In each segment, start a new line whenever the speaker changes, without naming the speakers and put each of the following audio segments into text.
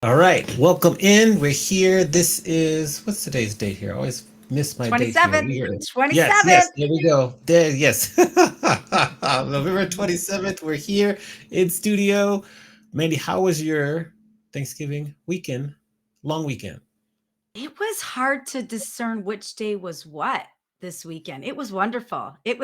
All right, welcome in. We're here. This is what's today's date here? I always miss my date here.
27th.
We are yes, yes.
27th.
There we go. There, yes. November 27th. We're here in studio. Mandy, how was your Thanksgiving weekend? Long weekend.
It was hard to discern which day was what this weekend. It was wonderful. I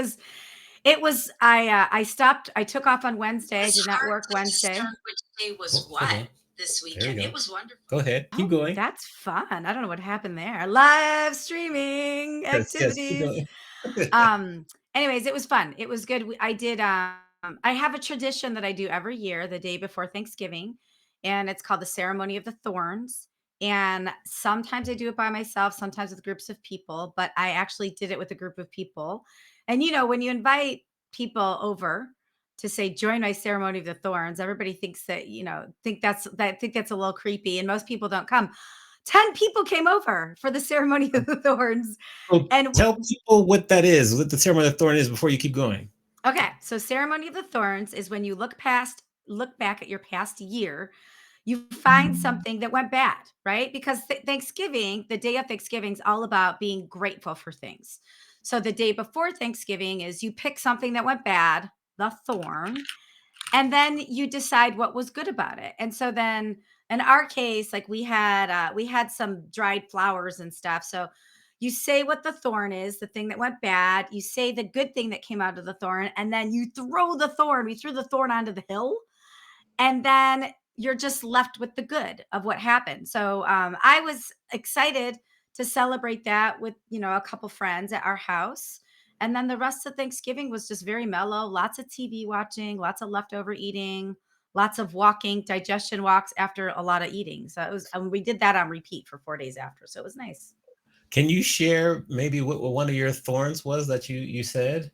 stopped, I took off on Wednesday. I
Was
did not
hard
work
to discern
Wednesday.
which day was
Oh, hold
what
on.
this
There we
weekend. It
go.
was wonderful.
Go ahead. Keep
Oh,
going.
that's fun. I don't know what happened there. Live streaming
Yes, yes. Keep
activities.
going.
Um, Anyways, it was fun. It was good. I have a tradition that I do every year, the day before Thanksgiving, and it's called the ceremony of the thorns. And sometimes I do it by myself, sometimes with groups of people, but I actually did it with a group of people. And when you invite people over to say join my ceremony of the thorns, everybody thinks that, think that's a little creepy, and most people don't come. 10 people came over for the ceremony of the thorns.
So
And
tell people what that is, what the ceremony of the thorn is before you keep going.
Okay, so ceremony of the thorns is when you look back at your past year, you find something that went bad, right? Because Thanksgiving, the day of Thanksgiving is all about being grateful for things. So the day before Thanksgiving is you pick something that went bad, the thorn, and then you decide what was good about it. And so then in our case, like we had some dried flowers and stuff. So you say what the thorn is, the thing that went bad, you say the good thing that came out of the thorn, and then you throw the thorn. We threw the thorn onto the hill, and then you're just left with the good of what happened. So I was excited to celebrate that with a couple friends at our house. And then the rest of Thanksgiving was just very mellow, lots of TV watching, lots of leftover eating, lots of walking, digestion walks after a lot of eating. So it was, and we did that on repeat for 4 days after. So it was nice.
Can you share maybe what one of your thorns was that you said?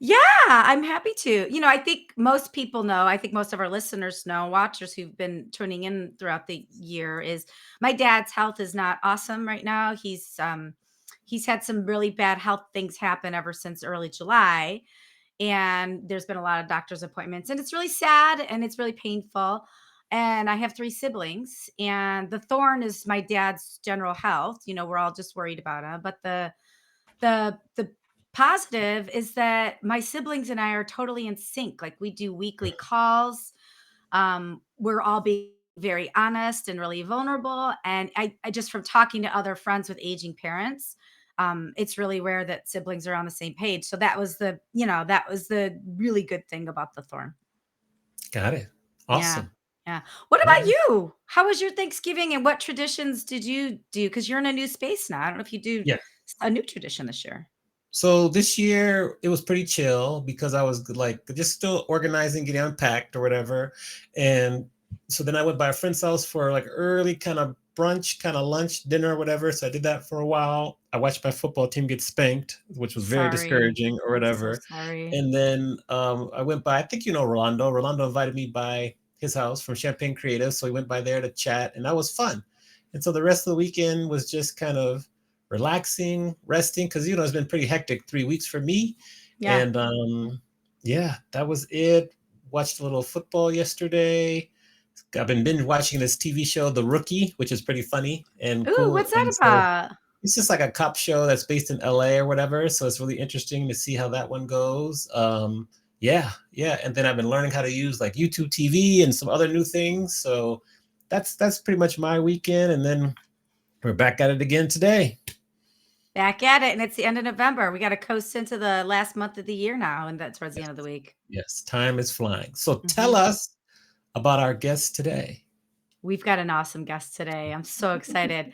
Yeah, I'm happy to. I think most people know, I think most of our listeners know, watchers who've been tuning in throughout the year, is my dad's health is not awesome right now. He's had some really bad health things happen ever since early July, and there's been a lot of doctor's appointments, and it's really sad and it's really painful. And I have three siblings, and the thorn is my dad's general health. We're all just worried about him, but the positive is that my siblings and I are totally in sync. Like we do weekly calls. We're all being very honest and really vulnerable. And I just from talking to other friends with aging parents, it's really rare that siblings are on the same page. So that was the really good thing about the thorn.
Got it.
Yeah.
Awesome.
Yeah. What
All
about
right.
you? How was your Thanksgiving, and what traditions did you do? Because you're in a new space now. I don't know if you do
Yeah.
a new tradition this year.
So this year it was pretty chill because I was like just still organizing, getting unpacked or whatever. And so then I went by a friend's house for like early kind of brunch, kind of lunch, dinner, or whatever. So I did that for a while. I watched my football team get spanked, which was very
Sorry.
discouraging or
I'm so
whatever.
sorry.
And then I went by, I think you know Rolando. Rolando invited me by his house from Champagne Creative. So we went by there to chat, and that was fun. And so the rest of the weekend was just kind of relaxing, resting, because it's been pretty hectic 3 weeks for me.
Yeah.
And yeah, that was it. Watched a little football yesterday. I've been binge watching this TV show, The Rookie, which is pretty funny and
Ooh,
cool.
what's that
And so
about?
it's just like a cop show that's based in LA or whatever. So it's really interesting to see how that one goes. Yeah, yeah. And then I've been learning how to use like YouTube TV and some other new things. So that's pretty much my weekend. And then we're back at it again today.
Back at it, and it's the end of November. We got to coast into the last month of the year now, and that's towards the
Yes,
end of the week.
yes. Time is flying. So tell
Mhm.
us about our guest today.
We've got an awesome guest today. I'm so excited.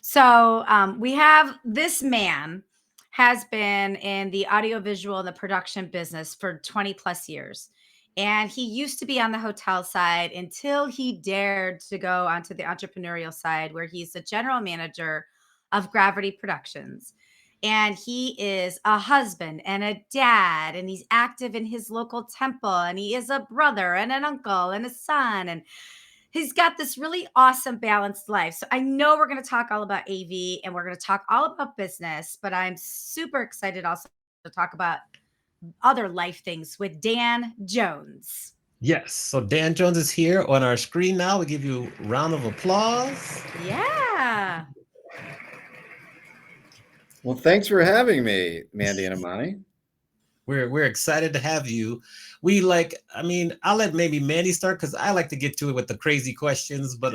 So we have this man has been in the audiovisual and the production business for 20 plus years. And he used to be on the hotel side until he dared to go onto the entrepreneurial side, where he's the general manager of Gravity Productions. And he is a husband and a dad, and he's active in his local temple, and he is a brother and an uncle and a son. And he's got this really awesome balanced life. So I know we're going to talk all about AV, and we're going to talk all about business, but I'm super excited also to talk about other life things with Dan Jones.
Yes. So Dan Jones is here on our screen now. We give you a round of applause.
Yeah.
Well, thanks for having me, Mandy and Amani.
We're excited to have you. We like, I mean, I'll let maybe Mandy start because I like to get to it with the crazy questions, but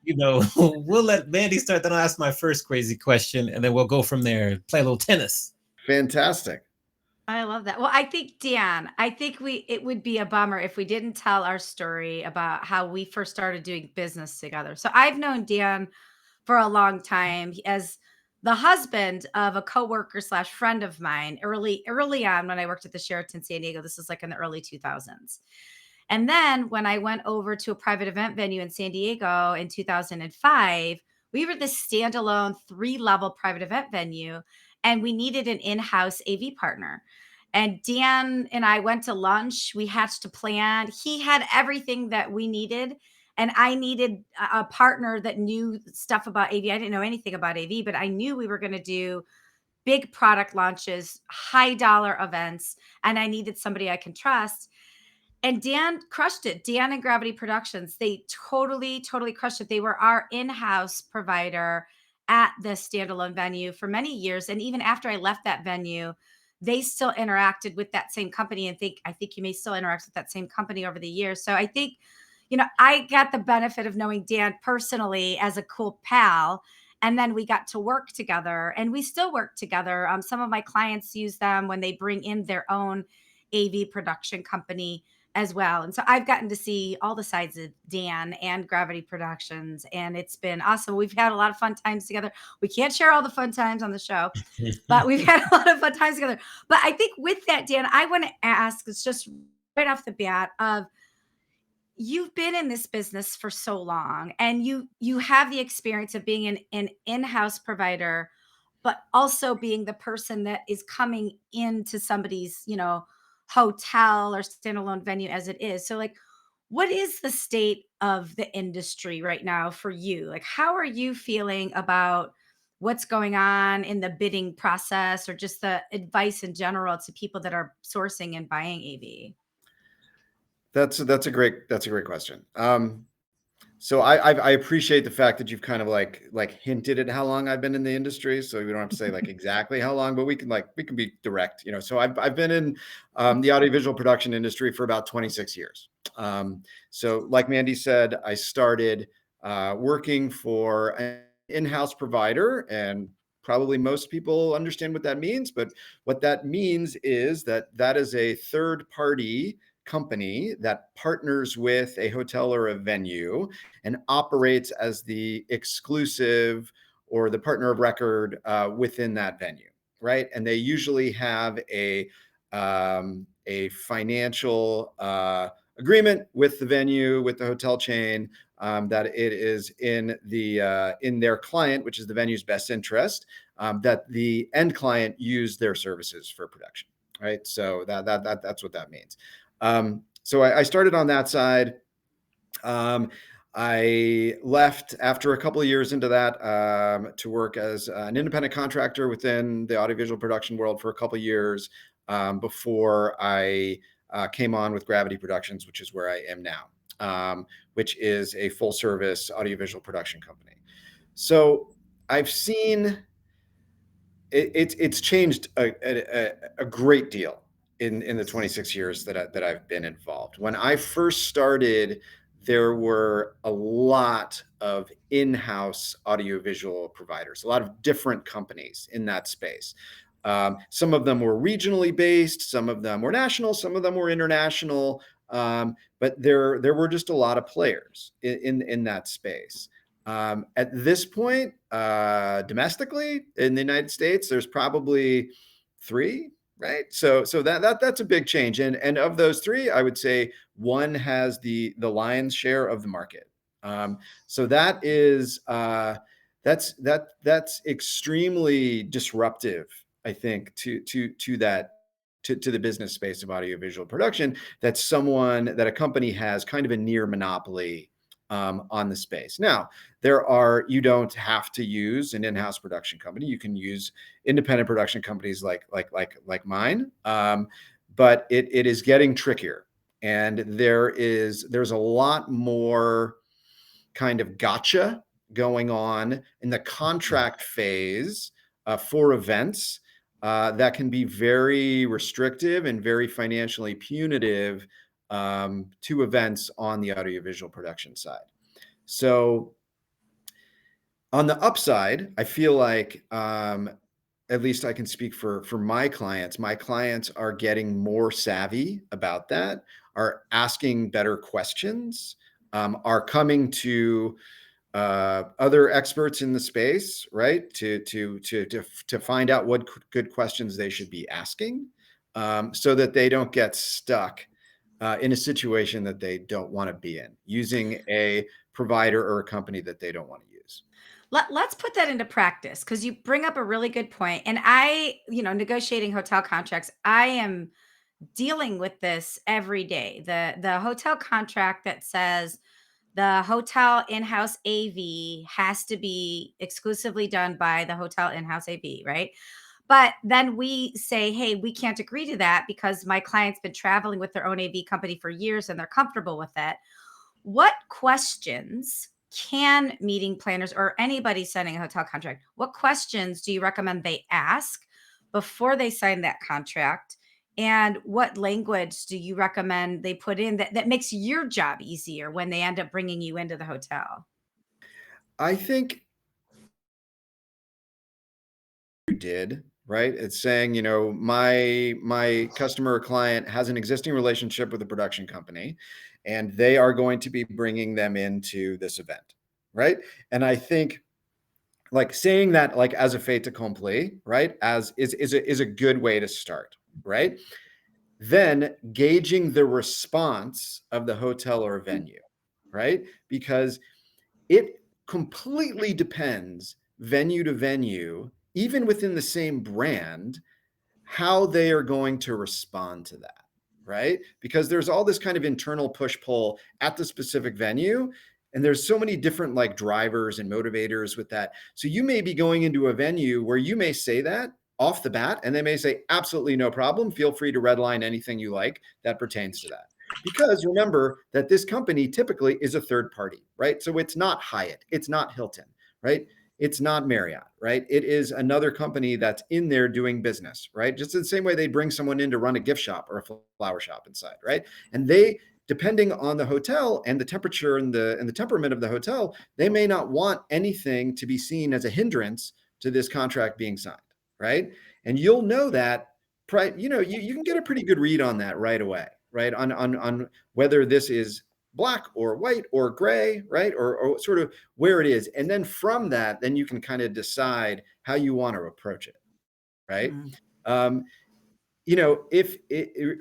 we'll let Mandy start, then I'll ask my first crazy question, and then we'll go from there, play a little tennis.
Fantastic.
I love that. Well, I think Dan, I think it would be a bummer if we didn't tell our story about how we first started doing business together. So I've known Dan for a long time as the husband of a coworker slash friend of mine early on when I worked at the Sheraton San Diego. This is like in the early 2000s. And then when I went over to a private event venue in San Diego in 2005, we were this standalone 3-level private event venue and we needed an in-house AV partner. And Dan and I went to lunch. We hatched a plan. He had everything that we needed. And I needed a partner that knew stuff about AV. I didn't know anything about AV, but I knew we were going to do big product launches, high dollar events, and I needed somebody I can trust. And Dan crushed it. Dan and Gravity Productions, they totally crushed it. They were our in-house provider at the standalone venue for many years. And even after I left that venue, they still interacted with that same company. And I think you may still interact with that same company over the years. So I think, I got the benefit of knowing Dan personally as a cool pal. And then we got to work together and we still work together. Some of my clients use them when they bring in their own AV production company as well. And so I've gotten to see all the sides of Dan and Gravity Productions, and it's been awesome. We've had a lot of fun times together. We can't share all the fun times on the show, but we've had a lot of fun times together. But I think with that, Dan, I want to ask, it's just right off the bat of, you've been in this business for so long and you have the experience of being an in-house provider, but also being the person that is coming into somebody's hotel or standalone venue as it is. So like, what is the state of the industry right now for you? Like, how are you feeling about what's going on in the bidding process or just the advice in general to people that are sourcing and buying AV?
That's a great question. So I appreciate the fact that you've kind of like hinted at how long I've been in the industry. So we don't have to say like exactly how long, but we can be direct. So I've been in the audiovisual production industry for about 26 years. So like Mandy said, I started working for an in-house provider, and probably most people understand what that means. But what that means is that is a third party company that partners with a hotel or a venue and operates as the exclusive or the partner of record within that venue, right? And they usually have a financial agreement with the venue, with the hotel chain, that it is in their client, which is the venue's best interest, that the end client use their services for production, right? So that's what that means. So I started on that side. I left after a couple of years into that to work as an independent contractor within the audiovisual production world for a couple of years before I came on with Gravity Productions, which is where I am now, which is a full service audiovisual production company. So I've seen it's changed a great deal in the 26 years that I've been involved. When I first started, there were a lot of in-house audiovisual providers, a lot of different companies in that space. Some of them were regionally based, some of them were national, some of them were international, but there were just a lot of players in that space. At this point, domestically in the United States, there's probably three, right? So that's a big change. And of those three, I would say one has the lion's share of the market. So that's extremely disruptive, I think, to the business space of audiovisual production. That a company has kind of a near monopoly on the space. Now, you don't have to use an in-house production company. You can use independent production companies like mine, but it is getting trickier. and there's a lot more kind of gotcha going on in the contract phase for events that can be very restrictive and very financially punitive to events on the audiovisual production side. So on the upside, I feel like at least I can speak for my clients. My clients are getting more savvy about that, are asking better questions, are coming to other experts in the space, right? To find out what good questions they should be asking, so that they don't get stuck in a situation that they don't want to be in, using a provider or a company that they don't want to use.
Let's put that into practice because you bring up a really good point. And negotiating hotel contracts, I am dealing with this every day. The hotel contract that says the hotel in-house AV has to be exclusively done by the hotel in-house AV, right? But then we say, hey, we can't agree to that because my client's been traveling with their own AV company for years and they're comfortable with it. What questions can meeting planners or anybody signing a hotel contract, what questions do you recommend they ask before they sign that contract? And what language do you recommend they put in that makes your job easier when they end up bringing you into the hotel?
I think you did, right? It's saying, my customer or client has an existing relationship with a production company, and they are going to be bringing them into this event, right? And I think like saying that like as a fait accompli, right? As is a good way to start, right? Then gauging the response of the hotel or venue, right? Because it completely depends venue to venue, even within the same brand, how they are going to respond to that, right? Because there's all this kind of internal push pull at the specific venue. And there's so many different like drivers and motivators with that. So you may be going into a venue where you may say that off the bat, and they may say, absolutely no problem. Feel free to redline anything you like that pertains to that. Because remember that this company typically is a third party, right? So it's not Hyatt, it's not Hilton, right? It's not Marriott, right? It is another company that's in there doing business, right? Just in the same way they bring someone in to run a gift shop or a flower shop inside, right? And they, depending on the hotel and the temperature and the temperament of the hotel, they may not want anything to be seen as a hindrance to this contract being signed, right? And you'll know that, you can get a pretty good read on that right away, right? On whether this is black or white or gray, right? Or sort of where it is. And then from that, then you can kind of decide how you want to approach it, right?
Mm.
Um, if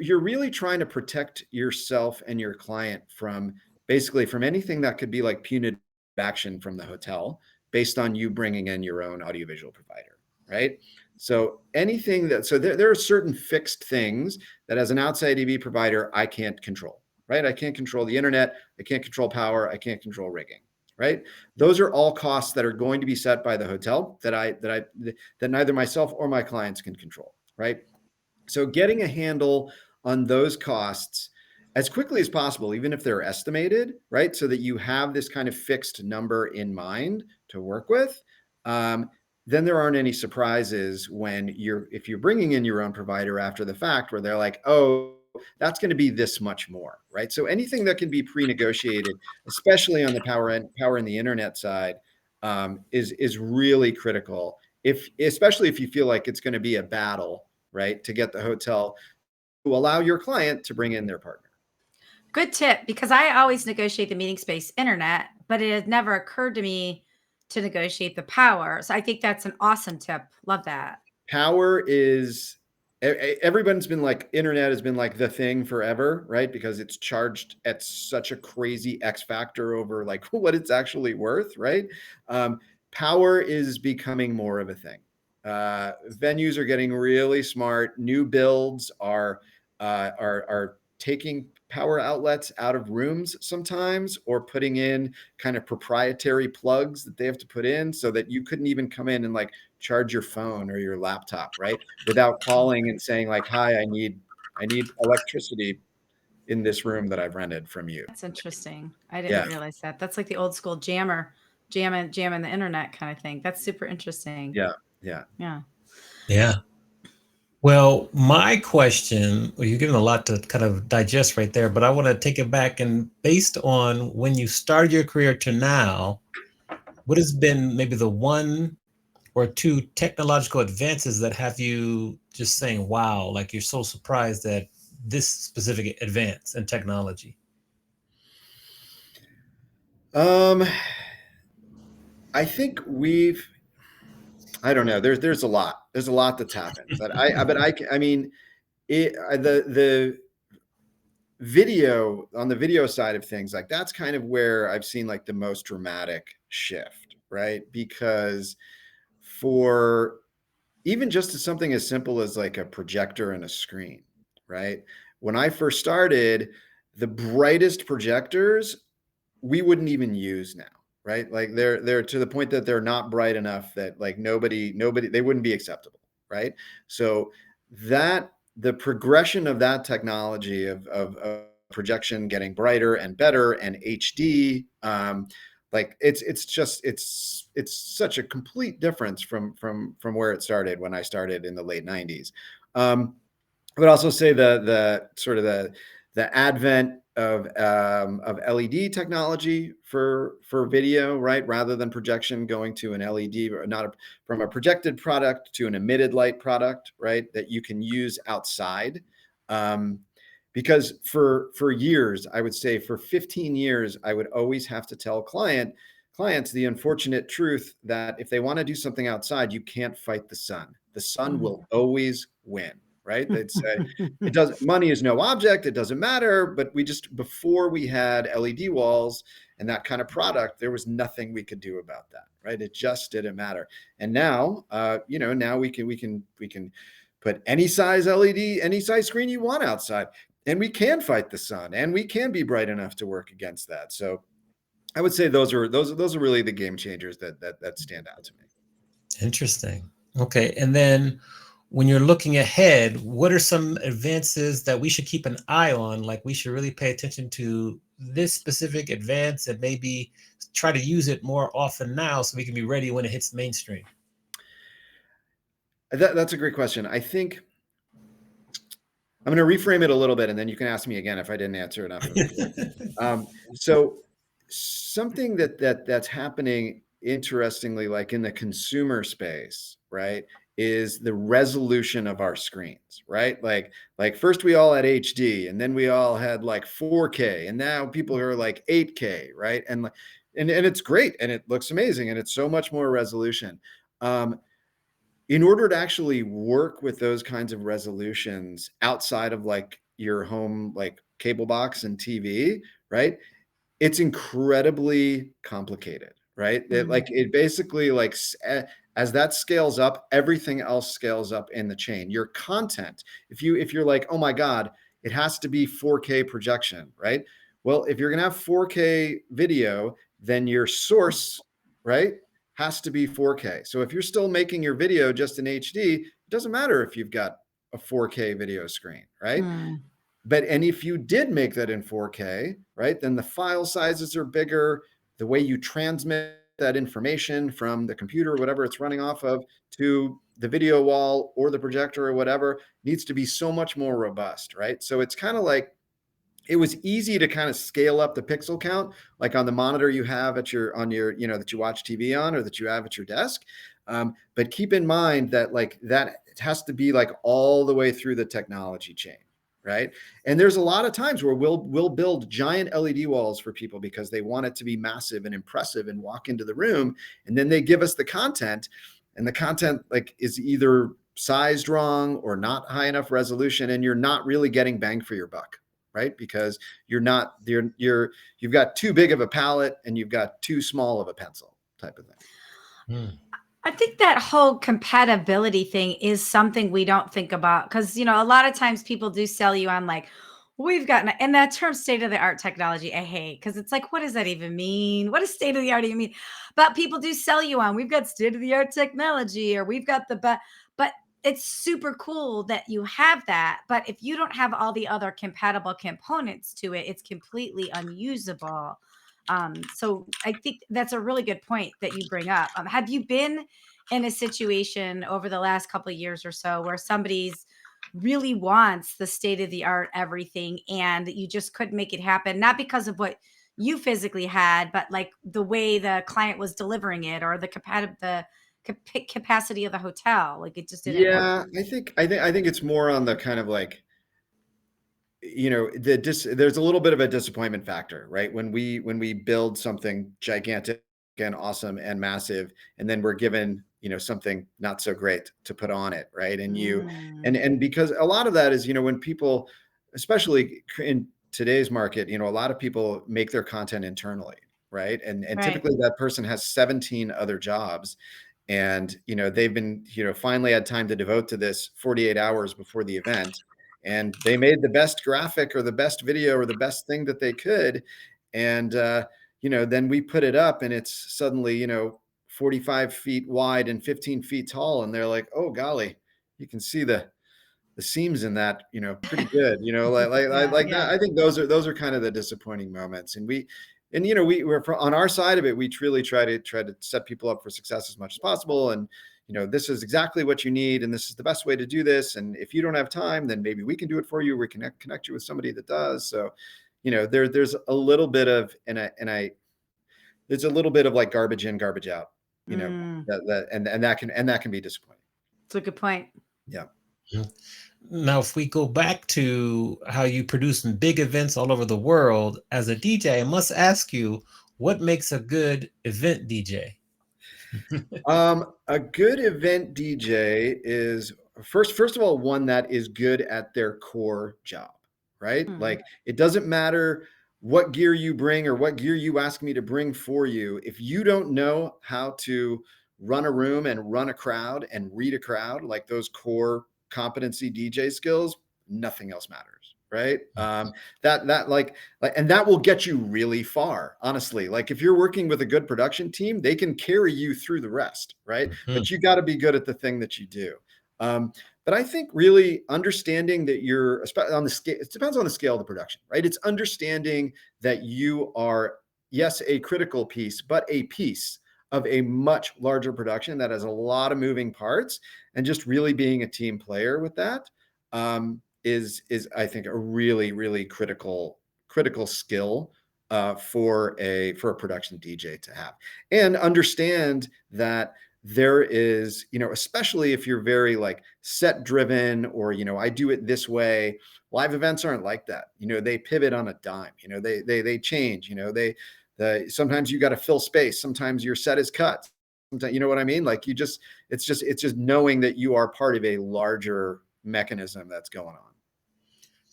you're really trying to protect yourself and your client from basically from anything that could be like punitive action from the hotel based on you bringing in your own audiovisual provider, right? So anything that, so there are certain fixed things that as an outside AV provider, I can't control, right? I can't control the internet. I can't control power. I can't control rigging, right? Those are all costs that are going to be set by the hotel that neither myself or my clients can control, right? So getting a handle on those costs as quickly as possible, even if they're estimated, right? So that you have this kind of fixed number in mind to work with. Then there aren't any surprises when if you're bringing in your own provider after the fact, where they're like, oh, that's going to be this much more, right? So anything that can be pre-negotiated, especially on the power and the internet side, is really critical. Especially if you feel like it's going to be a battle, right, to get the hotel to allow your client to bring in their partner.
Good tip because I always negotiate the meeting space internet, but it had never occurred to me to negotiate the power. So I think that's an awesome tip. Love that.
Power is everyone's been like internet has been like the thing forever, right? Because it's charged at such a crazy X factor over like what it's actually worth, right? Power is becoming more of a thing. Venues are getting really smart. New builds are taking power outlets out of rooms sometimes, or putting in kind of proprietary plugs that they have to put in so that you couldn't even come in and like charge your phone or your laptop, right? Without calling and saying like, hi, I need electricity. in this room that I've rented from you.
That's interesting. I didn't
Yeah,
realize that. That's like the old school jamming the internet kind of thing. That's super interesting.
yeah, yeah.
Yeah.
Yeah. Well, my question, well, you're giving a lot to kind of digest right there, but I want to take it back and based on when you started your career to now, what has been maybe the one or two technological advances that have you just saying, wow, like you're so surprised at this specific advance in technology?
Um, I think I don't know. There's a lot. There's a lot that's happened, I mean, the video on the video side of things, like that's kind of where I've seen like the most dramatic shift, right? Because for even just as something as simple as like a projector and a screen, right? When I first started, the brightest projectors we wouldn't even use now, right? Like they're to the point that they're not bright enough that like nobody they wouldn't be acceptable, right? So that the progression of that technology of projection getting brighter and better and HD, like it's such a complete difference from where it started when I started in the late 90s. I would also say the sort of the advent of LED technology for video, right? Rather than projection, going to an LED, or not a, from a projected product to an emitted light product, right? That you can use outside. Um, because for years, I would say for 15 years, I would always have to tell clients the unfortunate truth that if they want to do something outside, you can't fight the sun. The sun
Mm.
will always win, right? They'd say it doesn't, money is no object, it doesn't matter. But we just, before we had LED walls and that kind of product, there was nothing we could do about that, right? It just didn't matter. And now, now we can put any size LED, any size screen you want outside, and we can fight the sun, and we can be bright enough to work against that. So I would say those are really the game changers that stand out to me.
Interesting. Okay. And then when you're looking ahead, what are some advances that we should keep an eye on? Like we should really pay attention to this specific advance and maybe try to use it more often now so we can be ready when it hits mainstream.
That's a great question. I think I'm going to reframe it a little bit, and then you can ask me again if I didn't answer enough of it here. So something that's happening interestingly, like in the consumer space, right, is the resolution of our screens, right? Like first we all had HD, and then we all had like 4K, and now people are like 8K, right? And it's great, and it looks amazing, and it's so much more resolution. Um, in order to actually work with those kinds of resolutions outside of like your home, like cable box and TV, right? It's incredibly complicated, right? That
Mm.
like it basically like as that scales up, everything else scales up in the chain. Your content, if you're like, oh my God, it has to be 4K projection, right? Well, if you're gonna have 4K video, then your source, right, has to be 4K. So if you're still making your video just in HD, it doesn't matter if you've got a 4K video screen, right?
Mm.
And if you did make that in 4K, right, then the file sizes are bigger. The way you transmit that information from the computer, whatever it's running off of, to the video wall or the projector or whatever needs to be so much more robust, right? So it's kind of like it was easy to kind of scale up the pixel count, like on the monitor you have at your on your that you watch TV on or that you have at your desk. But keep in mind that like that it has to be like all the way through the technology chain, right? And there's a lot of times where we'll build giant LED walls for people because they want it to be massive and impressive and walk into the room, and then they give us the content, and the content like is either sized wrong or not high enough resolution, and you're not really getting bang for your buck, right? Because you've got too big of a palette and you've got too small of a pencil type of thing.
Hmm.
I think that whole compatibility thing is something we don't think about because, a lot of times people do sell you on like, we've got, and that term state of the art technology, I hate because it's like, what does that even mean? What does state of the art even mean? But people do sell you on, we've got state of the art technology or we've got but it's super cool that you have that, but if you don't have all the other compatible components to it, it's completely unusable. So I think that's a really good point that you bring up. Have you been in a situation over the last couple of years or so where somebody's really wants the state of the art everything and you just couldn't make it happen, not because of what you physically had, but like the way the client was delivering it or capacity of the hotel, like it just didn't work?
Yeah, I think it's more on the kind of like, there's a little bit of a disappointment factor, right? When we build something gigantic and awesome and massive, and then we're given, something not so great to put on it, right? And you
Mm,
and because a lot of that is, when people, especially in today's market, a lot of people make their content internally, right? And
right.
typically that person has 17 other jobs, and they've been, finally had time to devote to this 48 hours before the event, and they made the best graphic or the best video or the best thing that they could, and then we put it up and it's suddenly 45 feet wide and 15 feet tall, and they're like, oh golly, you can see the seams in that, pretty good,
Yeah,
like
yeah.
that. I think those are kind of the disappointing moments. And we're on our side of it. We truly try to set people up for success as much as possible. And, this is exactly what you need. And this is the best way to do this. And if you don't have time, then maybe we can do it for you. We can connect you with somebody that does. So, there's a little bit of, there's a little bit of like garbage in, garbage out,
Mm,
that can be disappointing.
it's a good point.
Yeah.
Mhm. Now, if we go back to how you produce big events all over the world as a DJ, I must ask you, what makes a good event DJ?
A good event DJ is first of all one that is good at their core job, right?
Mm,
Like it doesn't matter what gear you bring or what gear you ask me to bring for you. If you don't know how to run a room and run a crowd and read a crowd, like those core competency DJ skills, nothing else matters, right? That like and that will get you really far, honestly. Like if you're working with a good production team, they can carry you through the rest, right?
Mhm.
But you got to be good at the thing that you do. But I think really understanding that you're on the scale, it depends on the scale of the production, right? It's understanding that you are, yes, a critical piece, but a piece of a much larger production that has a lot of moving parts, and just really being a team player with that is I think a really really critical skill for a production DJ to have, and understand that there is, especially if you're very like set driven, or I do it this way. Live events aren't like that. They pivot on a dime. They change. Sometimes you got to fill space. Sometimes your set is cut. Sometimes, you know what I mean? Like it's just knowing that you are part of a larger mechanism that's going on.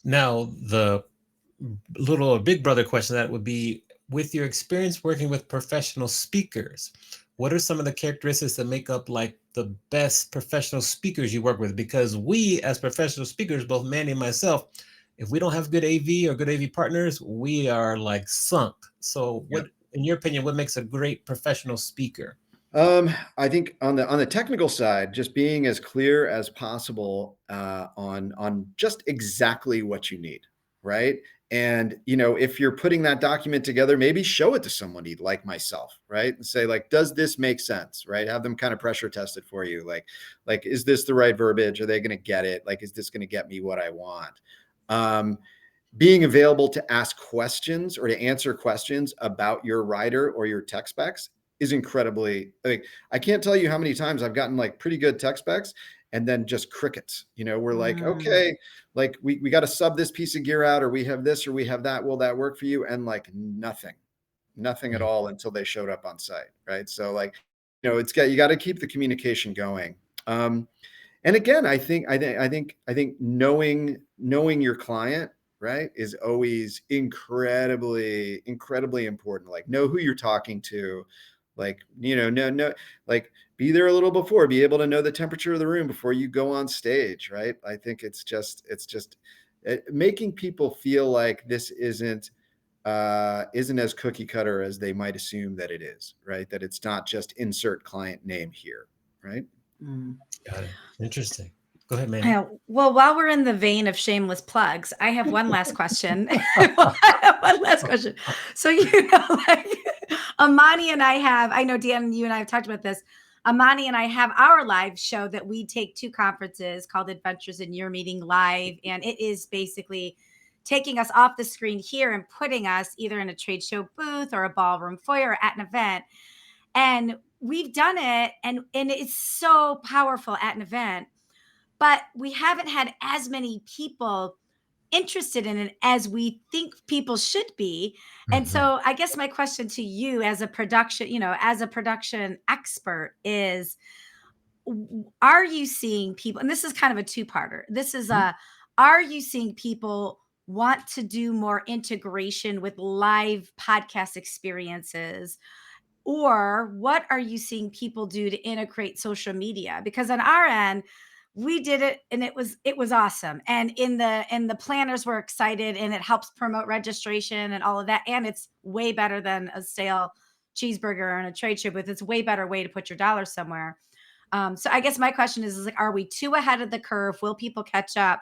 Now, the little or big brother question that would be, with your experience working with professional speakers, what are some of the characteristics that make up like the best professional speakers you work with? Because we, as professional speakers, both Manny and myself, if we don't have good AV or good AV partners, we are like sunk. So,
Yeah.
what, in your opinion, what makes a great professional speaker?
I think on the technical side, just being as clear as possible on just exactly what you need, right? And if you're putting that document together, maybe show it to somebody like myself, right? And say like, does this make sense, right? Have them kind of pressure test it for you, like is this the right verbiage? Are they going to get it? Like, is this going to get me what I want? Um, Being available to ask questions or to answer questions about your rider or your tech specs is incredibly, like, I can't tell you how many times I've gotten like pretty good tech specs and then just crickets. We're like,
mm,
okay, like we got to sub this piece of gear out, or we have this or we have that. Will that work for you? And like nothing at all until they showed up on site. Right. So like, you got to keep the communication going. And again, I think knowing your client, right, is always incredibly important. Like know who you're talking to, like no, like be there a little before, be able to know the temperature of the room before you go on stage, right? I think it's just making people feel like this isn't as cookie cutter as they might assume that it is, right? That it's not just insert client name here, right?
mm.
Got it. Interesting. Go ahead, Manny.
Yeah, well, while we're in the vein of shameless plugs, I have one last question. I have one last question. So, like Amani and I have, I know Dan, you and I have talked about this. Amani and I have our live show that we take to conferences called Adventures in Your Meeting Live. And it is basically taking us off the screen here and putting us either in a trade show booth or a ballroom foyer or at an event. And we've done it, and it's so powerful at an event, but we haven't had as many people interested in it as we think people should be. And
Mhm.
so I guess my question to you as a production, as a production expert is, are you seeing people, and this is kind of a two-parter. This is
Mhm.
are you seeing people want to do more integration with live podcast experiences, or what are you seeing people do to integrate social media? Because on our end, we did it and it was awesome. And in the planners were excited, and it helps promote registration and all of that. And it's way better than a stale cheeseburger and a trade show booth. It's a way better way to put your dollar somewhere. So I guess my question is like, are we too ahead of the curve? Will people catch up?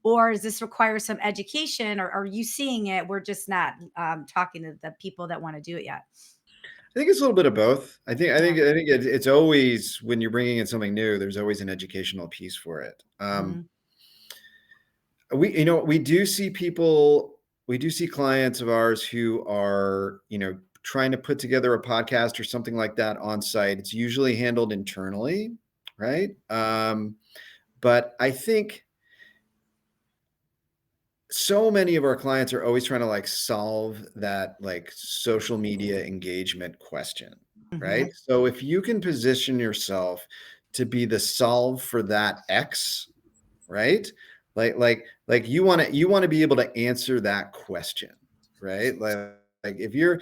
Or does this require some education? Or are you seeing it? We're just not talking to the people that want to do it yet.
I think it's a little bit of both. I think I
Yeah.
think I think it's always when you're bringing in something new, there's always an educational piece for it.
Mhm.
We do see people, we do see clients of ours who are, trying to put together a podcast or something like that on site. It's usually handled internally, right? But I think so many of our clients are always trying to like solve that like social media engagement question, right?
Mhm.
So if you can position yourself to be the solve for that X, right? Like you want to be able to answer that question, right? Like if you're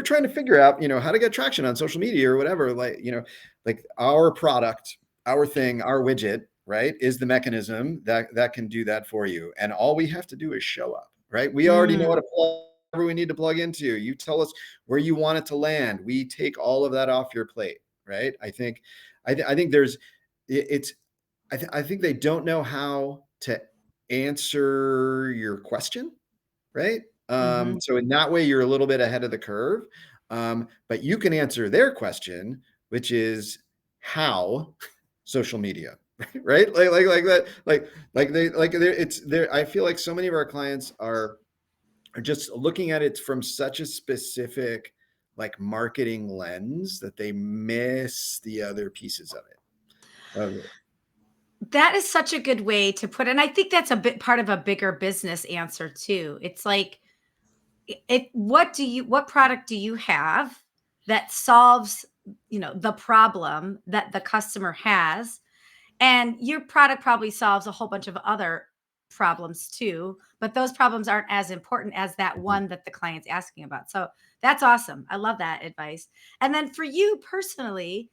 trying to figure out, how to get traction on social media or whatever, like our product, our thing, our widget, right, is the mechanism that can do that for you. And all we have to do is show up, right? We already know how
Mm.
to plug whatever we need to plug into. You tell us where you want it to land. We take all of that off your plate, right? I think it's I think they don't know how to answer your question, right?
Mhm.
So in that way, you're a little bit ahead of the curve, but you can answer their question, which is how social media, right? Like that, like they like there. It's there. I feel like so many of our clients are just looking at it from such a specific like marketing lens that they miss the other pieces of it.
That is such a good way to put it, and I think that's a bit part of a bigger business answer too. It's like, what product do you have that solves, the problem that the customer has? And your product probably solves a whole bunch of other problems too, but those problems aren't as important as that one that the client's asking about. So that's awesome. I love that advice. And then for you personally,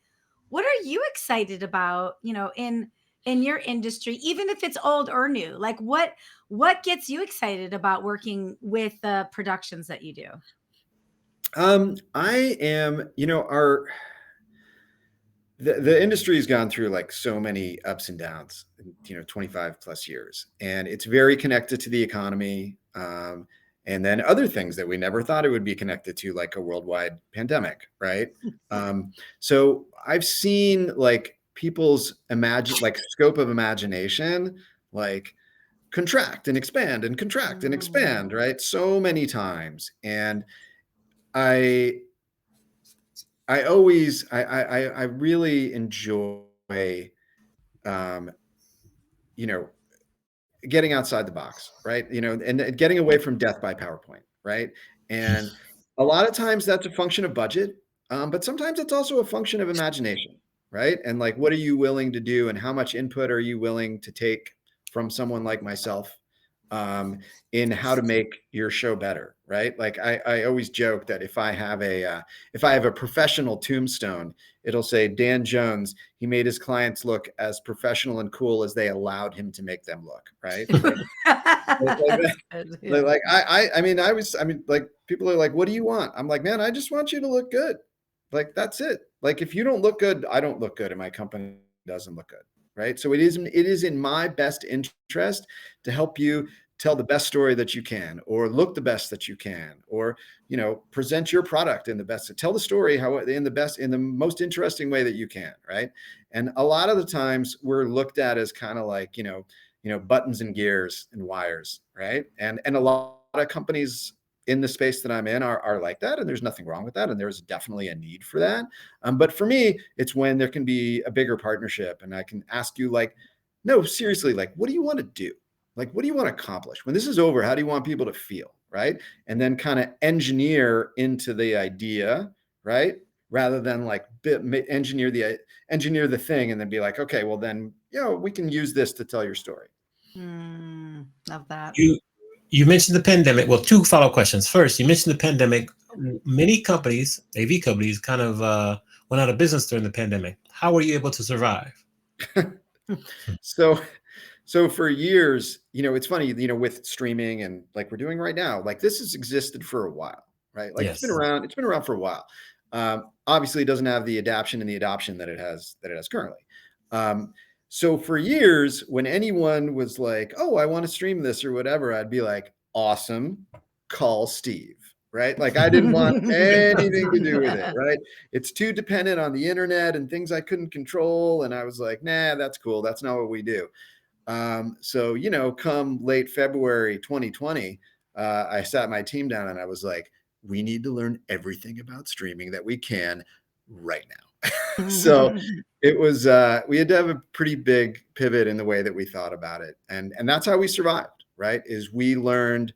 what are you excited about, in your industry, even if it's old or new? Like what gets you excited about working with the productions that you do?
I am, our the industry has gone through like so many ups and downs, 25 plus years, and it's very connected to the economy. And then other things that we never thought it would be connected to, like a worldwide pandemic, right? So I've seen like people's like scope of imagination, like contract and expand and contract and
Mm.
expand, right? So many times. And I I really enjoy um, you know getting outside the box, right? And getting away from death by PowerPoint, right? And a lot of times that's a function of budget, but sometimes it's also a function of imagination, right? And like, what are you willing to do, and how much input are you willing to take from someone like myself in how to make your show better, right? Like I always joke that if I have a professional tombstone, it'll say Dan Jones. He made his clients look as professional and cool as they allowed him to make them look, right? Like
That's
that.
good.
Like,
Yeah.
like I mean, like people are like, what do you want? I'm like, man, I just want you to look good. Like that's it. Like if you don't look good, I don't look good, and my company doesn't look good. right? So it is in my best interest to help you tell the best story that you can, or look the best that you can, or present your product in the best, tell the story how in the most interesting way that you can, right? And a lot of the times we're looked at as kind of like buttons and gears and wires, right? And a lot of companies in the space that I'm in are like that, and there's nothing wrong with that, and there's definitely a need for that. But for me, it's when there can be a bigger partnership, and I can ask you, like, no, seriously, like, what do you want to do? Like, what do you want to accomplish when this is over? How do you want people to feel, right? And then kind of engineer into the idea, right? Rather than like engineer the thing and then be like, okay, well then, we can use this to tell your story.
Love that.
You mentioned the pandemic. Well, two follow-up questions. First, you mentioned the pandemic. Many companies, AV companies, kind of went out of business during the pandemic. How were you able to survive?
So for years, it's funny, with streaming and like we're doing right now, like this has existed for a while, right? Like
Yes.
it's been around for a while. Obviously it doesn't have the adaption and the adoption that it has currently. So for years, when anyone was like, oh, I want to stream this or whatever, I'd be like, awesome, call Steve, right? Like I didn't want anything to do with it, right? It's too dependent on the internet and things I couldn't control. And I was like, nah, that's cool. That's not what we do. So, come late February 2020, I sat my team down and I was like, we need to learn everything about streaming that we can right now. So it was, we had to have a pretty big pivot in the way that we thought about it. And that's how we survived, right? Is we learned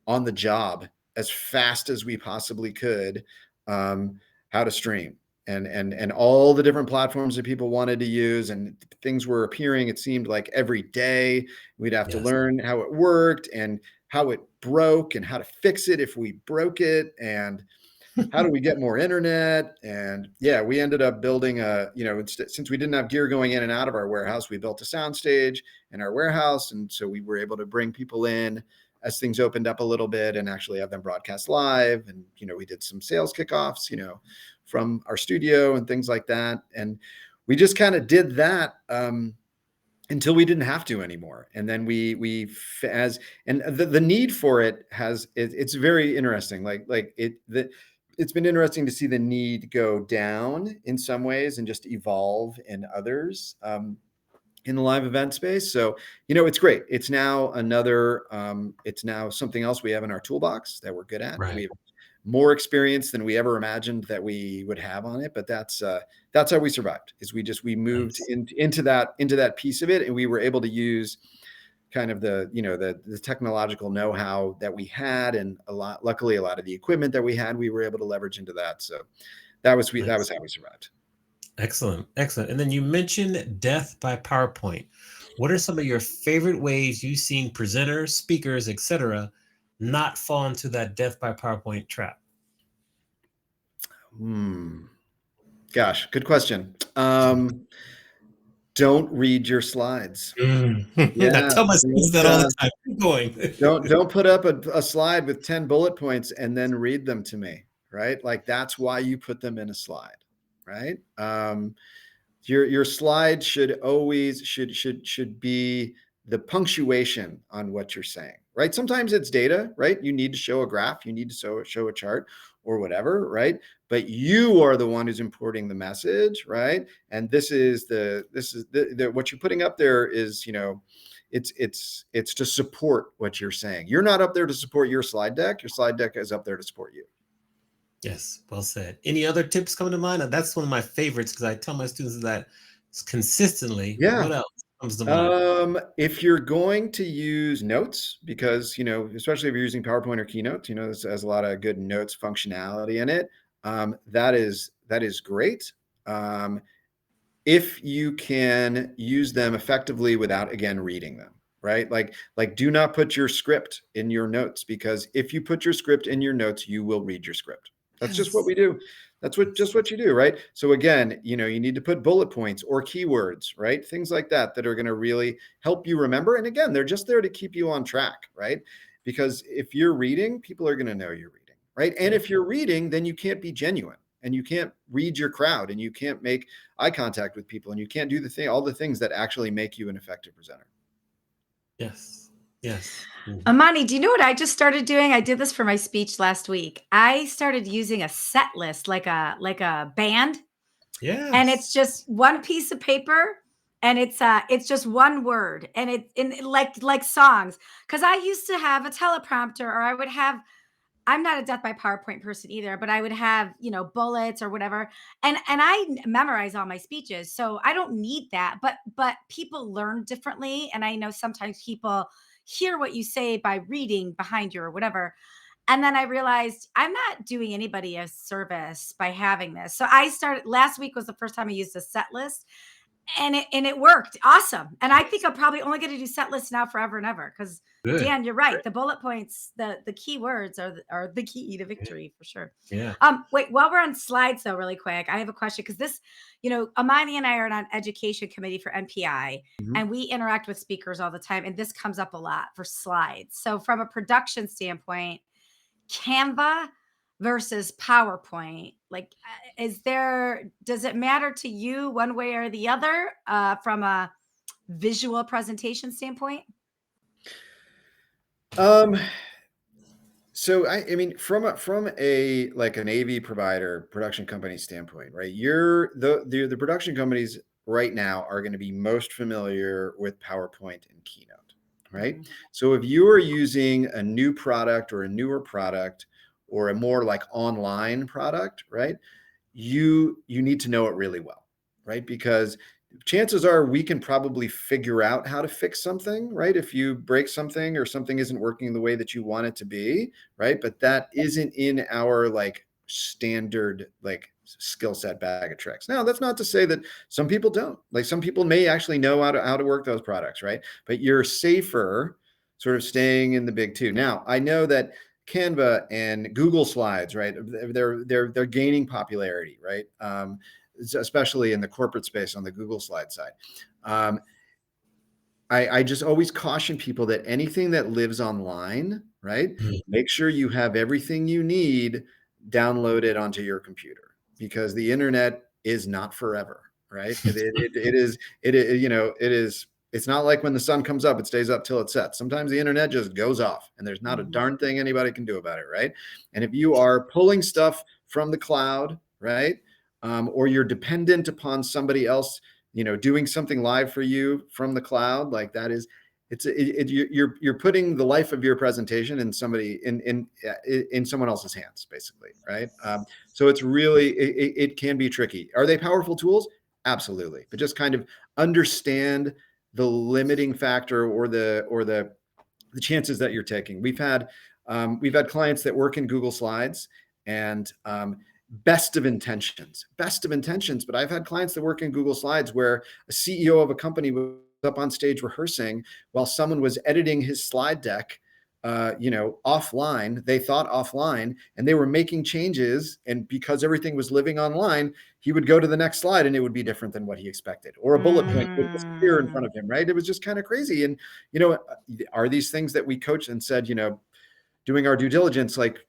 on the job as fast as we possibly could, how to stream and all the different platforms that people wanted to use, and things were appearing. It seemed like every day we'd have to
Yes.
learn how it worked and how it broke and how to fix it if we broke it, and how do we get more internet? And yeah, we ended up building since we didn't have gear going in and out of our warehouse, we built a sound stage in our warehouse. And so we were able to bring people in as things opened up a little bit and actually have them broadcast live. And, we did some sales kickoffs, from our studio and things like that. And we just kind of did that, until we didn't have to anymore. And then the need for it's very interesting. It's been interesting to see the need go down in some ways and just evolve in others, in the live event space. So, it's great. It's now it's now something else we have in our toolbox that we're good at.
Right.
We have more experience than we ever imagined that we would have on it. But that's how we survived, is we moved into that piece of it. And we were able to use kind of the technological know-how that we had, and luckily a lot of the equipment that we had, we were able to leverage into that. So that was how we survived.
Excellent. And then you mentioned death by PowerPoint. What are some of your favorite ways you've seen presenters, speakers, etc., not fall into that death by PowerPoint trap?
Gosh, good question. Don't read your slides.
I
Yeah.
tell my students that all the time. Keep going.
Don't put up a slide with 10 bullet points and then read them to me, right? Like that's why you put them in a slide, right? Your slide should always should be the punctuation on what you're saying, right? Sometimes it's data, right? You need to show a graph, you need to show a chart or whatever, right? But you are the one who's importing the message, right? And this is what you're putting up there is, it's to support what you're saying. You're not up there to support your slide deck. Your slide deck is up there to support you.
Yes, well said. Any other tips coming to mind? That's one of my favorites because I tell my students that consistently.
Yeah.
What else comes to mind?
If you're going to use notes, because, especially if you're using PowerPoint or Keynote, this has a lot of good notes functionality in it. That is great. If you can use them effectively without, again, reading them, right? Like do not put your script in your notes, because if you put your script in your notes, you will read your script. That's just what we do. That's what you do, right? So again, you need to put bullet points or keywords, right? Things like that are going to really help you remember. And again, they're just there to keep you on track, right? Because if you're reading, people are going to know you're reading, right? And if you're reading, then you can't be genuine, and you can't read your crowd, and you can't make eye contact with people, and you can't do all the things that actually make you an effective presenter.
Yes. Yes. Mhm.
Amani, do you know what I just started doing? I did this for my speech last week. I started using a set list, like a band, and it's
Yes.
just one piece of paper, and it's just one word, and it in like songs. Because I used to have a teleprompter, or I would have, I'm not a death by PowerPoint person either, but I would have, bullets or whatever. And memorize all my speeches. So I don't need that. But people learn differently. And I know sometimes people hear what you say by reading behind you or whatever. And then I realized I'm not doing anybody a service by having this. So I started, last week was the first time I used a set list, and it worked awesome. And I think I'm probably only going to do set lists now forever and ever, because
Good.
Dan, you're right, the bullet points, the key words are the key to
Yeah.
victory for sure.
Yeah.
Wait, while we're on slides though, really quick, I have a question, because this, Amani and I are on an education committee for NPI,
Mhm.
and we interact with speakers all the time, and this comes up a lot for slides. So from a production standpoint, Canva versus PowerPoint, like, does it matter to you one way or the other, from a visual presentation standpoint?
Um, so I mean, from a like an AV provider, production company standpoint, right? You're the production companies right now are going to be most familiar with PowerPoint and Keynote, right?
Mhm.
So if you are using a new product or a newer product or a more like online product, right? You need to know it really well, right? Because chances are we can probably figure out how to fix something, right? If you break something or something isn't working the way that you want it to be, right? But that isn't in our like standard like skill set bag of tricks. Now, that's not to say that some people don't. Like some people may actually know how to work those products, right? But you're safer sort of staying in the big two. Now, I know that Canva and Google Slides, right? They're gaining popularity, right? Especially in the corporate space on the Google Slide side. Um, I just always caution people that anything that lives online, right?
Mhm.
Make sure you have everything you need downloaded onto your computer, because the internet is not forever, right? It's not like when the sun comes up, it stays up till it sets. Sometimes the internet just goes off and there's not a
Mhm.
darn thing anybody can do about it, right? And if you are pulling stuff from the cloud, right? Or you're dependent upon somebody else, doing something live for you from the cloud, like that is, you're putting the life of your presentation in somebody in someone else's hands, basically, right? So it's really it can be tricky. Are they powerful tools? Absolutely, but just kind of understand the limiting factor or the chances that you're taking. We've had clients that work in Google Slides, and best of intentions. But I've had clients that work in Google Slides where a CEO of a company was up on stage rehearsing while someone was editing his slide deck, offline. They thought offline, and they were making changes. And because everything was living online, he would go to the next slide and it would be different than what he expected, or a bullet point would disappear in front
Mm.
of him, right? It was just kind of crazy. And, are these things that we coached and said, doing our due diligence, like,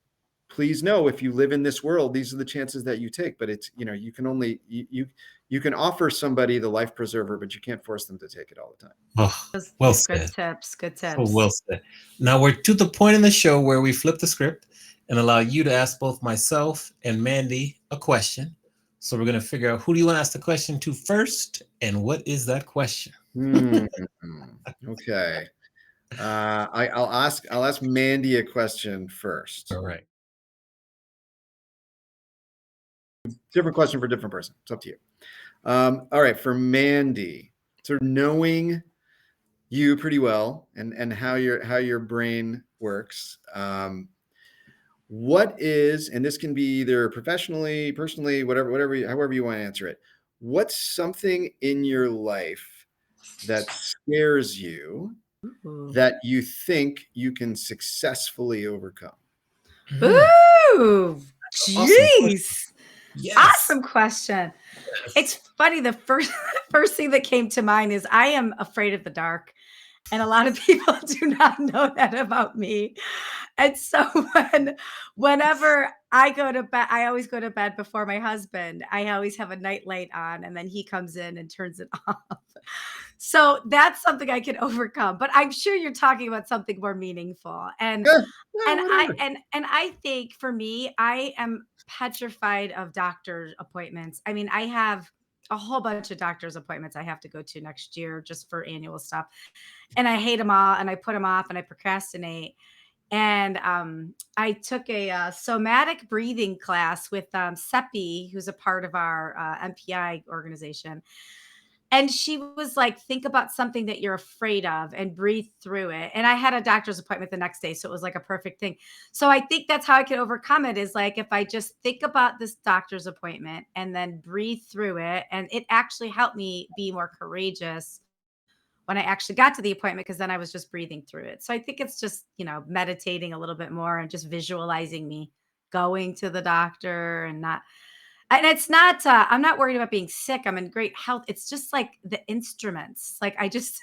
please know if you live in this world, these are the chances that you take. But it's, you can only, you can offer somebody the life preserver, but you can't force them to take it all the time.
Oh,
Those
well
good
said.
tips. Good
So
tips.
well said. Now we're to the point in the show where we flip the script and allow you to ask both myself and Mandy a question. So we're going to figure out, who do you want to ask the question to first, and what is that question?
Hmm. Okay. I'll ask Mandy a question first.
All right.
Different question for a different person. It's up to you. All right, for Mandy, sort of knowing you pretty well and how your brain works. What is, and this can be either professionally, personally, however you want to answer it. What's something in your life that scares you
Ooh.
that you think you can successfully overcome?
Mhm.
Ooh,
Awesome question.
jeez.
Yes.
Awesome question.
Yes.
It's funny. The first first thing that came to mind is I am afraid of the dark. And a lot of people do not know that about me. And so whenever I go to bed, I always go to bed before my husband. I always have a night light on and then he comes in and turns it off. So that's something I can overcome. But I'm sure you're talking about something more meaningful.
Yeah, yeah, whatever.
And I think for me, I am petrified of doctor appointments. I mean, I have a whole bunch of doctor's appointments I have to go to next year just for annual stuff. And I hate them all and I put them off and I procrastinate. And I took a somatic breathing class with Seppi, who's a part of our MPI organization. And she was like, think about something that you're afraid of and breathe through it. And I had a doctor's appointment the next day. So it was like a perfect thing. So I think that's how I can overcome it is like if I just think about this doctor's appointment and then breathe through it. And it actually helped me be more courageous when I actually got to the appointment because then I was just breathing through it. So I think it's just, meditating a little bit more and just visualizing me going to the doctor and not and it's not I'm not worried about being sick. I'm in great health. It's just like the instruments. Like I just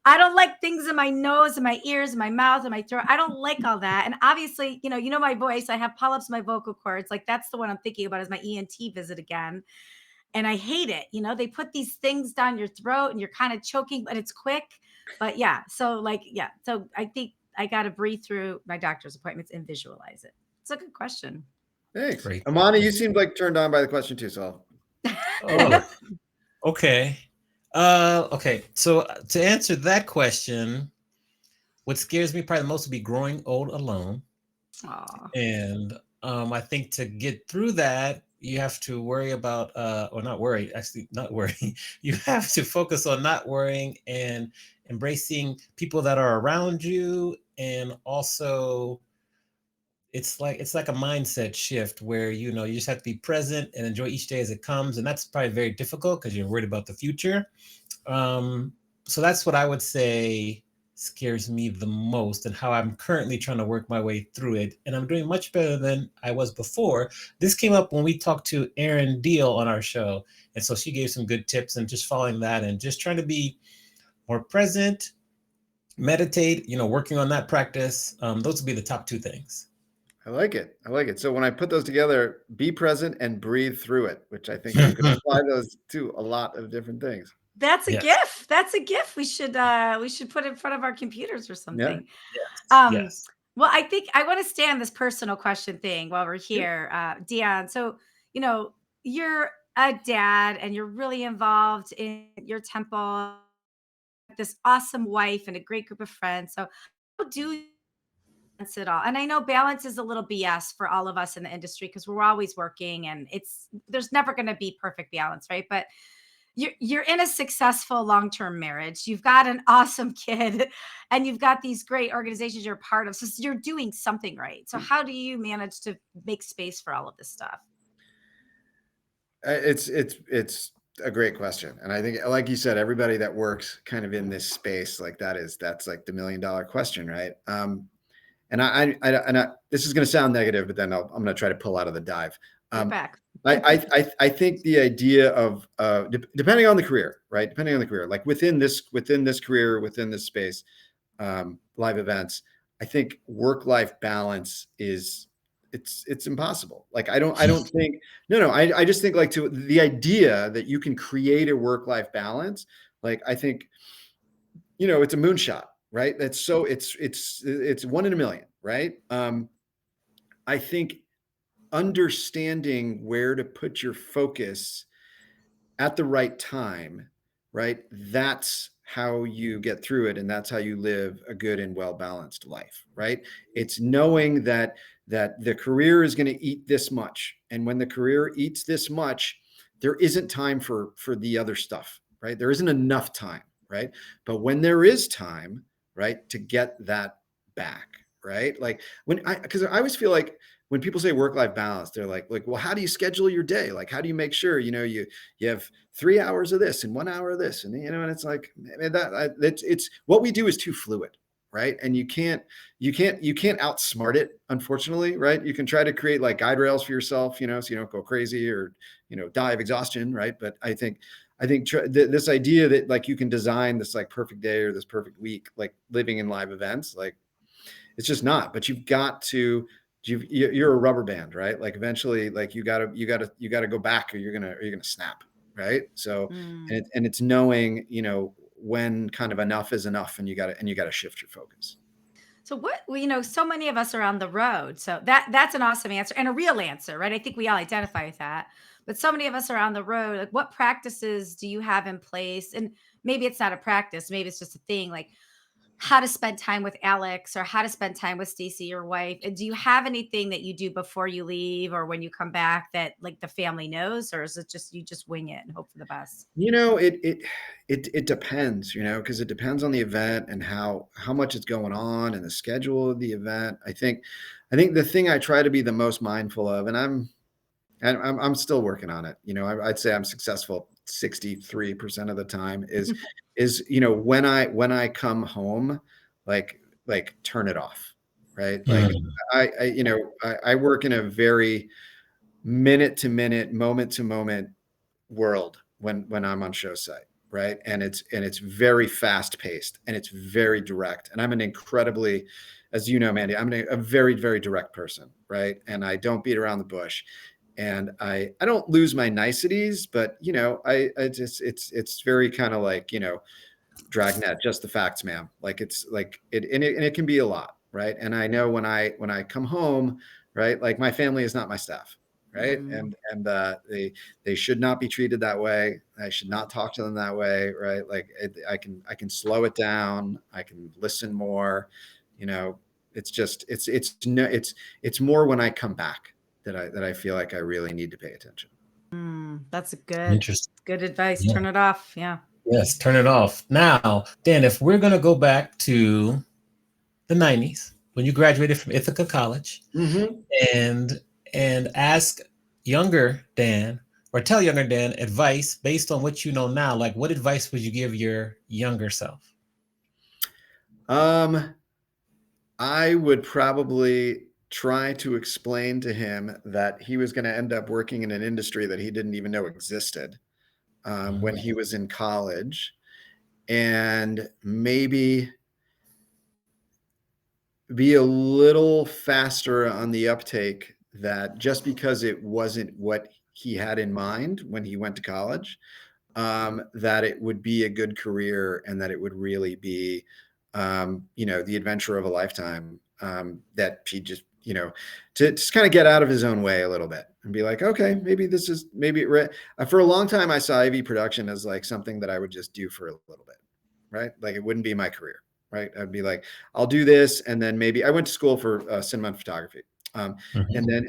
I don't like things in my nose and my ears and my mouth and my throat. I don't like all that. And obviously, my voice. I have polyps in my vocal cords. Like that's the one I'm thinking about is my ENT visit again and I hate it. They put these things down your throat and you're kind of choking, but it's quick. But yeah, so like, yeah. So I think I got to breathe through my doctor's appointments and visualize it. It's a good question.
Thanks.
Great.
Amani, you seemed like turned on by the question too, so
Oh, okay. Okay. So to answer that question, what scares me probably the most would be growing old alone.
Aw.
And I think to get through that, you have to worry about, or not worry, actually, not worry. You have to focus on not worrying and embracing people that are around you. And also, it's like a mindset shift where you just have to be present and enjoy each day as it comes. And that's probably very difficult because you're worried about the future. Um, so that's what I would say scares me the most and how I'm currently trying to work my way through it. And I'm doing much better than I was before. This came up when we talked to Erin Deal on our show. And so she gave some good tips and just following that and just trying to be more present, meditate, working on that practice. Those would be the top two things.
I like it. I like it. So when I put those together, be present and breathe through it, which I think you can apply those to a lot of different things.
That's a
Yeah.
gift. That's a gift. We should put in front of our computers or
Yeah.
something.
Yes.
Um,
Yes.
well, I think I want to stay on this personal question thing while we're
Yeah.
here, Dion. So, you're a dad and you're really involved in your temple, this awesome wife and a great group of friends. So, how do you balance it all? And I know balance is a little BS for all of us in the industry because we're always working and there's never going to be perfect balance, right? But you're in a successful long-term marriage. You've got an awesome kid and you've got these great organizations you're a part of. So you're doing something right. So how do you manage to make space for all of this stuff?
It's a great question, and I think, like you said, everybody that works kind of in this space, like that's like the $1 million question, right? And this is going to sound negative, but then I'm going to try to pull out of the dive.
You're back.
I think the idea of depending on the career, right? Depending on the career, like within this career, within this space, live events, I think work-life balance it's impossible. Like I don't think no, I just think like to the idea that you can create a work-life balance, like I think it's a moonshot, right? That's so it's 1 in a million, right? I think understanding where to put your focus at the right time, right? That's how you get through it, and that's how you live a good and well-balanced life, right? It's knowing that the career is going to eat this much, and when the career eats this much, there isn't time for the other stuff, right? There isn't enough time, right? But when there is time, right, to get that back, right? Like because I always feel like when people say work-life balance, they're like, well, how do you schedule your day? Like, how do you make sure, you have 3 hours of this and 1 hour of this? And, and it's like, it's what we do is too fluid, right? And you can't outsmart it, unfortunately, right? You can try to create like guide rails for yourself, so you don't go crazy or, die of exhaustion, right? But I think I think this idea that like you can design this like perfect day or this perfect week, like living in live events, like it's just not. But you've got to, you're a rubber band, right? Like eventually, like you gotta go back, or you're gonna snap, right? So,
Mm.
and it's knowing, when kind of enough is enough, and you gotta shift your focus.
So what well, so many of us are on the road. So that's an awesome answer and a real answer, right? I think we all identify with that. But so many of us are on the road. Like what practices do you have in place? And maybe it's not a practice, maybe it's just a thing like how to spend time with Alex or how to spend time with Stacy, your wife. And do you have anything that you do before you leave or when you come back that like the family knows, or is it just you just wing it and hope for the best?
It depends, because it depends on the event and how much it's going on and the schedule of the event. I think the thing I try to be the most mindful of, and I'm still working on it. I'd say I'm successful 63% of the time is when I come home, like turn it off, right? Like
Mm.
I work in a very minute to minute, moment to moment world when I'm on show site, right? And it's very fast paced and it's very direct. And I'm an incredibly, as you know, Mandy, I'm a very, very direct person, right? And I don't beat around the bush. And I don't lose my niceties, but I just it's very kind of like, Dragnet, just the facts, ma'am. Like it's like and it can be a lot, right? And I know when I come home, right, like my family is not my staff, right?
Mm.
And they should not be treated that way. I should not talk to them that way, right? Like I can slow it down. I can listen more. You know, it's just it's no it's more when I come back that I feel like I really need to pay attention.
That's a
Interesting.
good advice.
Yeah.
Turn it off. Yeah.
Yes, turn it off. Now, Dan, if we're going to go back to the 90s when you graduated from Ithaca College
Mm-hmm.
and ask younger Dan or tell younger Dan advice based on what you know now, like what advice would you give your younger self?
Um, I would probably try to explain to him that he was going to end up working in an industry that he didn't even know existed
Mhm.
when he was in college, and maybe be a little faster on the uptake, that just because it wasn't what he had in mind when he went to college, that it would be a good career and that it would really be, the adventure of a lifetime. That he just, to just kind of get out of his own way a little bit and be like, okay, maybe this is for a long time, I saw AV production as like something that I would just do for a little bit, right? Like it wouldn't be my career, right? I'd be like, I'll do this, and then maybe I went to school for cinema and photography,
Mhm.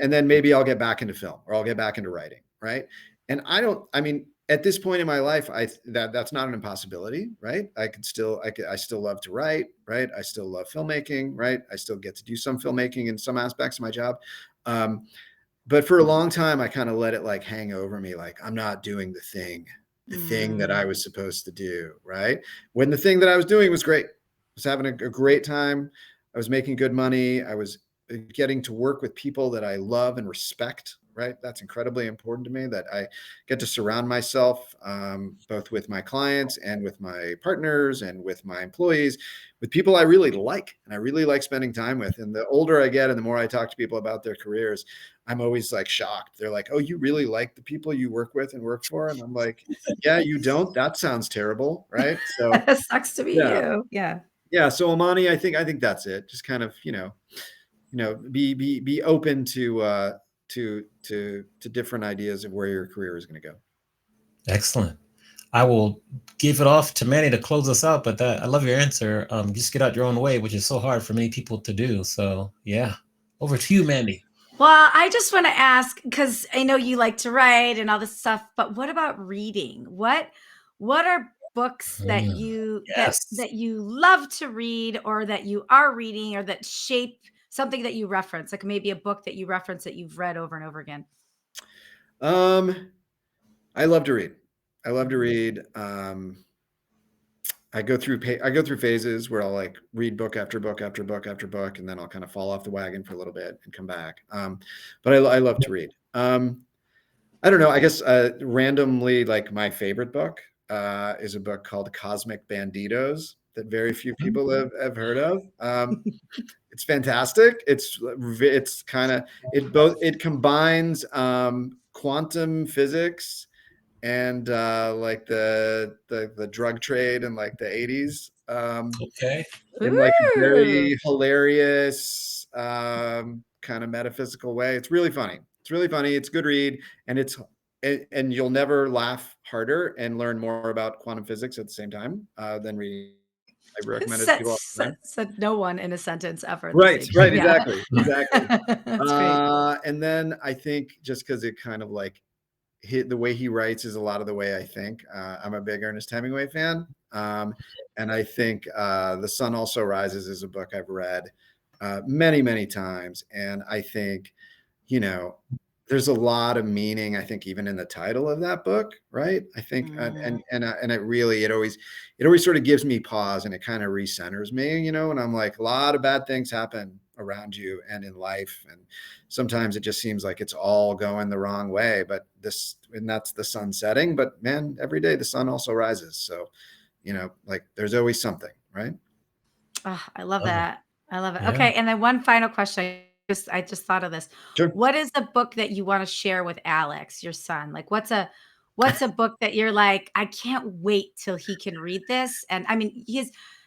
and then maybe I'll get back into film or I'll get back into writing, right? And I mean, at this point in my life, that's not an impossibility, right? I still love to write, right? I still love filmmaking, right? I still get to do some filmmaking in some aspects of my job. Um, but for a long time, I kind of let it like hang over me, like I'm not doing the thing that I
Mm.
was supposed to do, right? When the thing that I was doing was great. I was having a great time. I was making good money. I was getting to work with people that I love and respect, right? That's incredibly important to me, that I get to surround myself, both with my clients and with my partners and with my employees, with people I really like and I really like spending time with. And the older I get and the more I talk to people about their careers, I'm always like shocked. They're like, "Oh, you really like the people you work with and work for?" And I'm like, "Yeah, you don't? That sounds terrible." Right? So,
Sucks to be
yeah.
you. Yeah.
Yeah, so Amani, I think that's it. Just kind of, be open to different ideas of where your career is going to go.
Excellent. I will give it off to Manny to close us out, but I love your answer. Just get out your own way, which is so hard for many people to do. So yeah, over to you, Mandy.
Well, I just want to ask because I know you like to write and all this stuff, but what about reading? What are books that
Mm,
you
yes.
that you love to read or that you are reading or that shape something that you reference? Like maybe a book that you reference that you've read over and over again.
Um, I love to read. I love to
Mhm.
read. I go through phases where I'll like read book after book after book after book, and then I'll kind of fall off the wagon for a little bit and come back. But I love to read. I don't know. I guess randomly, like my favorite book is a book called Cosmic Banditos that very few people have heard of. It's fantastic. It's kind of it combines quantum physics and like the drug trade in like the 80s
Okay.
in like a
Ooh.
very hilarious kind of metaphysical way. It's really funny. It's really funny. It's a good read, and and you'll never laugh harder and learn more about quantum physics at the same time than reading. I recommend it to people all the time.
Said no one in a sentence ever at the
Right,
same
right,
time. Yeah.
exactly, exactly.
That's great.
And then I think just because it kind of like the way he writes is a lot of the way I think. I'm a big Ernest Hemingway fan, and I think "The Sun Also Rises" is a book I've read many, many times, and I think you know there's a lot of meaning. I think even in the title of that book, right? I think
Mm.
and it always sort of gives me pause and it kind of recenters me, and I'm like a lot of bad things happen around you and in life, and sometimes it just seems like it's all going the wrong way, but and that's the sun setting, but man, every day the sun also rises, so like there's always something, right?
Oh, I love
Love it.
that. I love it.
Yeah.
Okay, and then one final question. I just thought of this.
Sure.
What is a book that you want to share with Alex, your son? Like what's a book that you're like, I can't wait till he can read this? And I mean,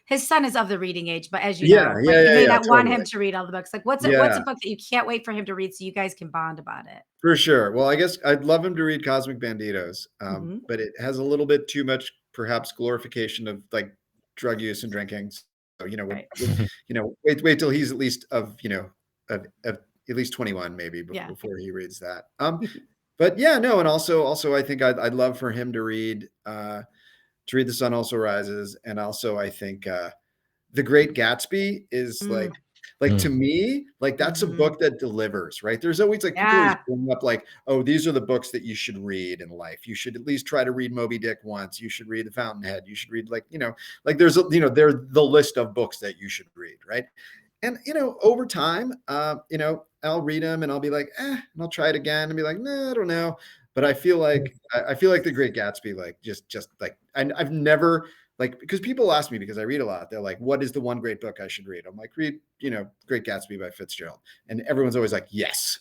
his son is of the reading age, but as you
Yeah,
know, like
yeah,
you
yeah,
may
yeah,
not want him
totally.
to read all the books. Like what's a
Yeah,
book that you can't wait for him to read so you guys can bond about it?
for sure. Well, I guess I'd love him to read Cosmic Banditos,
Mhm.
but it has a little bit too much, perhaps, glorification of like drug use and drinking. So,
Right.
wait till he's at least of at least 21, maybe
Yeah.
before he reads that. But yeah, no, and also, I think I'd love for him to read The Sun Also Rises, and also I think The Great Gatsby is
Mm,
like to
Mm.
me, like that's a
mhm.
book that delivers, right? There's always like people always
Yeah.
bring up like, oh, these are the books that you should read in life. You should at least try to read Moby Dick once. You should read The Fountainhead. You should read like they're the list of books that you should read, right? And over time, I'll read them and I'll be like, and I'll try it again and be like, nah, I don't know. But I feel like The Great Gatsby, like just like I've never like because people ask me because I read a lot. They're like, "What is the one great book I should read?" I'm like, "Read, Great Gatsby by Fitzgerald." And everyone's always like, "Yes,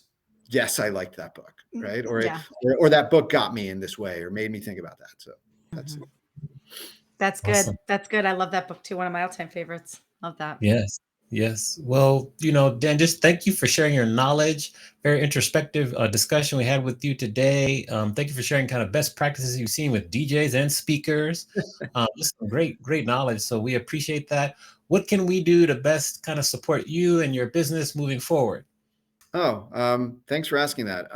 yes, I liked that book,
Mm,
right?"
yeah.
Or that book got me in this way or made me think about that. So that's
Mhm.
it.
That's good.
Awesome.
That's good. I love that book too. One of my all-time favorites. Love that.
Yes. Yes. Well, Dan, just thank you for sharing your knowledge. Very introspective discussion we had with you today. Thank you for sharing kind of best practices you've seen with DJs and speakers. Just some great, great knowledge. So we appreciate that. What can we do to best kind of support you and your business moving forward?
Oh, thanks for asking that.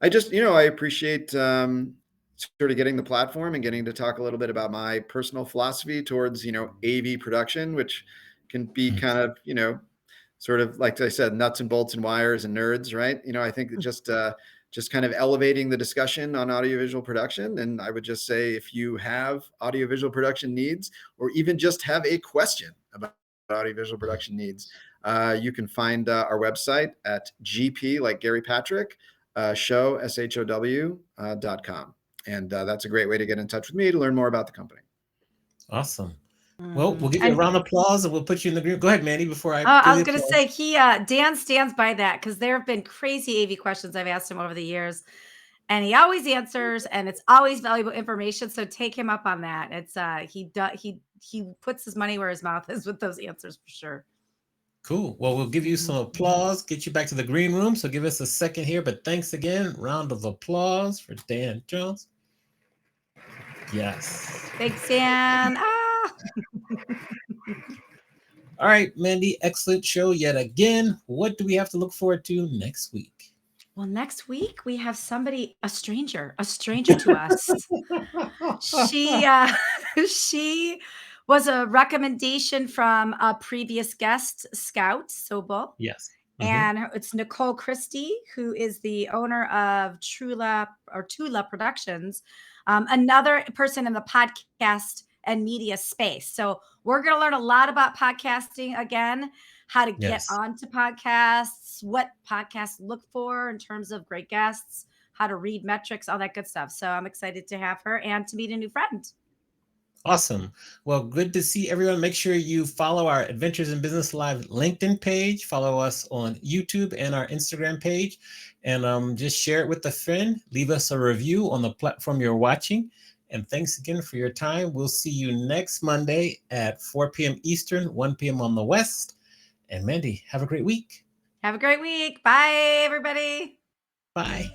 I just, I appreciate sort of getting the platform and getting to talk a little bit about my personal philosophy towards, AV production, which can be
Mm.
kind of, sort of like I said, nuts and bolts and wires and nerds, right? I think that just kind of elevating the discussion on audiovisual production. And I would just say, if you have audiovisual production needs, or even just have a question about audiovisual production needs, you can find our website at GP, like Gary Patrick, show.com. And that's a great way to get in touch with me to learn more about the company.
Awesome. Well, we'll
Mhm.
give you a
And
round of applause and we'll put you in the group. Go ahead, Mandy, before I
I
give
was
the
gonna
applause.
say Dan stands by that because there have been crazy AV questions I've asked him over the years, and he always answers, and it's always valuable information. So take him up on that. It's he puts his money where his mouth is with those answers for sure.
Cool. Well, we'll give you some
Mhm.
applause, get you back to the green room. So give us a second here. But thanks again. Round of applause for Dan Jones. Yes.
Thanks, Dan.
All right, Mandy, excellent show yet again. What do we have to look forward to next week?
Well, next week we have somebody, a stranger to us. She she was a recommendation from a previous guest, Scout Sobel.
Yes. Hmm.
And it's Nicole Christie, who is the owner of Tula Productions, another person in the podcast and media space. So we're going to learn a lot about podcasting again, how to get
Yes.
onto podcasts, what podcasts look for in terms of great guests, how to read metrics, all that good stuff. So I'm excited to have her and to meet a new friend.
Awesome. Well, good to see everyone. Make sure you follow our Adventures in Business Live LinkedIn page, follow us on YouTube and our Instagram page, and just share it with a friend. Leave us a review on the platform you're watching. And thanks again for your time. We'll see you next Monday at 4 p.m. Eastern, 1 p.m. on the West. And Mandy, have a great week.
Have a great week. Bye, everybody.
Bye.